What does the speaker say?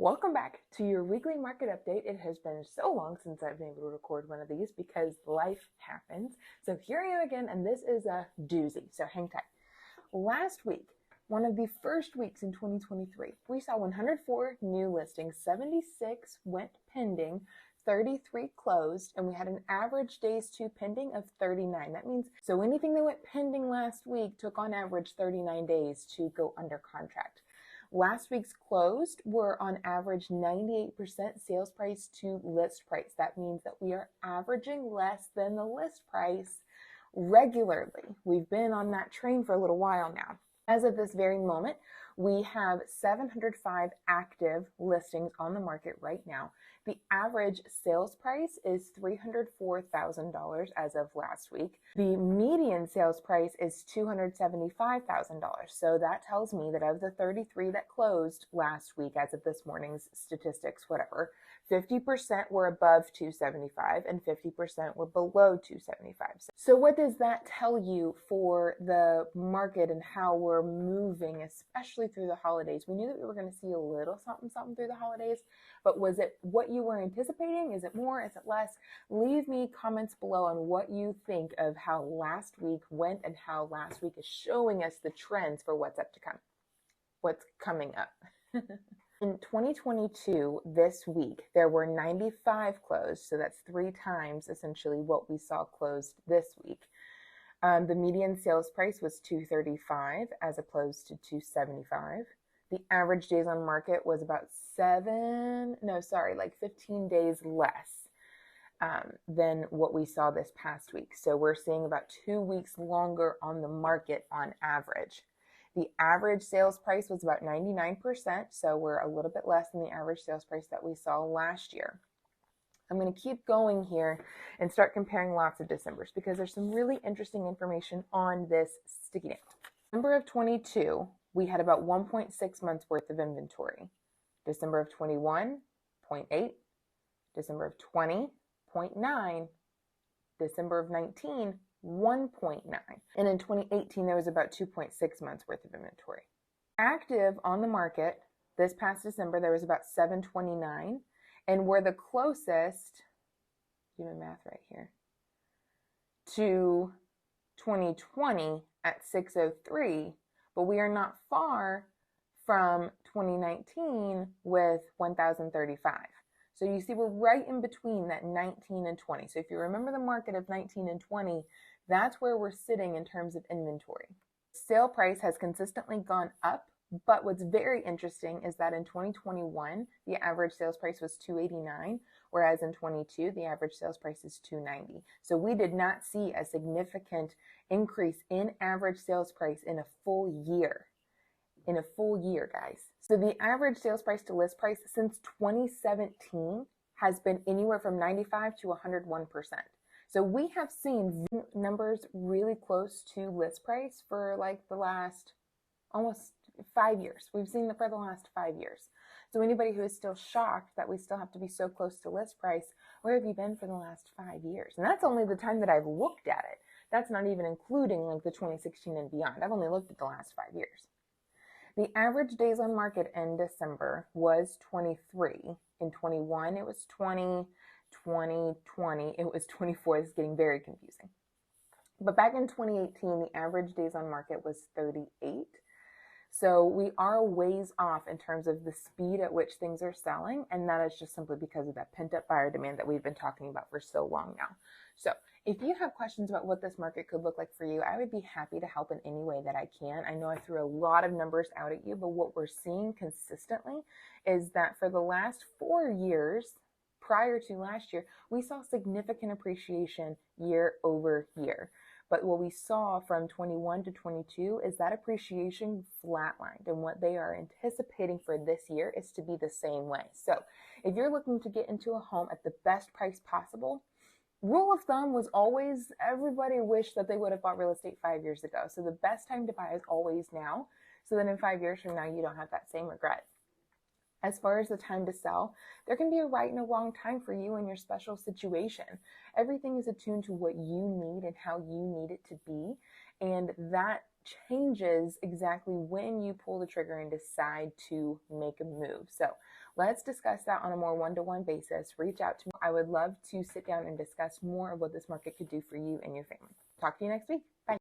Welcome back to your weekly market update. It has been so long since I've been able to record one of these because life happens. So here I am again, and this is a doozy, so hang tight. Last week, one of the first weeks in 2023, we saw 104 new listings, 76 went pending, 33 closed, and we had an average days to pending of 39. That means, so anything that went pending last week took on average 39 days to go under contract. Last week's closed were on average 98% sales price to list price. That means that we are averaging less than the list price regularly. We've been on that train for a little while now. As of this very moment, we have 705 active listings on the market right now. The average sales price is $304,000 as of last week. The median sales price is $275,000. So that tells me that of the 33 that closed last week, as of this morning's statistics, whatever, 50% were above 275 and 50% were below 275. So what does that tell you for the market and how we're moving, especially through the holidays? We knew that we were going to see a little something through the holidays, but was it what you were anticipating? Is it more? Is it less? Leave me comments below on what you think of how last week went and how last week is showing us the trends for what's up to come, what's coming up. In 2022, this week, there were 95 closed, so that's 3 times essentially what we saw closed this week. The median sales price was $235 as opposed to $275. The average days on market was about 15 days less than what we saw this past week. So we're seeing about 2 weeks longer on the market on average. The average sales price was about 99%, so we're a little bit less than the average sales price that we saw last year. I'm going to keep going here and start comparing lots of Decembers because there's some really interesting information on this sticky note. December of 22, we had about 1.6 months worth of inventory. December of 21, 0.8. December of 20, 0.9. December of 19, 1.9. And in 2018, there was about 2.6 months worth of inventory. Active on the market this past December, there was about 729, and we're the closest, do my math right here, to 2020 at 603, but we are not far from 2019 with 1,035. So you see, we're right in between that 19 and 20. So if you remember the market of 19 and 20, that's where we're sitting in terms of inventory. Sale price has consistently gone up, but what's very interesting is that in 2021, the average sales price was $289, whereas in 22, the average sales price is $290. So we did not see a significant increase in average sales price in a full year. In a full year, guys. So the average sales price to list price since 2017 has been anywhere from 95 to 101%. So we have seen numbers really close to list price for like the last almost 5 years. We've seen it for the last 5 years. So anybody who is still shocked that we still have to be so close to list price, where have you been for the last 5 years? And that's only the time that I've looked at it. That's not even including like the 2016 and beyond. I've only looked at the last 5 years. The average days on market in December was 23. In 21, it was 20. 2020, it was 24. It's getting very confusing. But back in 2018, the average days on market was 38. So we are ways off in terms of the speed at which things are selling. And that is just simply because of that pent-up buyer demand that we've been talking about for so long now. So if you have questions about what this market could look like for you, I would be happy to help in any way that I can. I know I threw a lot of numbers out at you, but what we're seeing consistently is that for the last 4 years, prior to last year, we saw significant appreciation year over year. But what we saw from 21 to 22 is that appreciation flatlined. And what they are anticipating for this year is to be the same way. So if you're looking to get into a home at the best price possible, rule of thumb was always everybody wished that they would have bought real estate 5 years ago. So the best time to buy is always now. So then in 5 years from now, you don't have that same regret. As far as the time to sell, there can be a right and a wrong time for you and your special situation. Everything is attuned to what you need and how you need it to be. And that changes exactly when you pull the trigger and decide to make a move. So Let's discuss that on a more one-to-one basis. Reach out to me. I would love to sit down and discuss more of what this market could do for you and your family. Talk to you next week. Bye.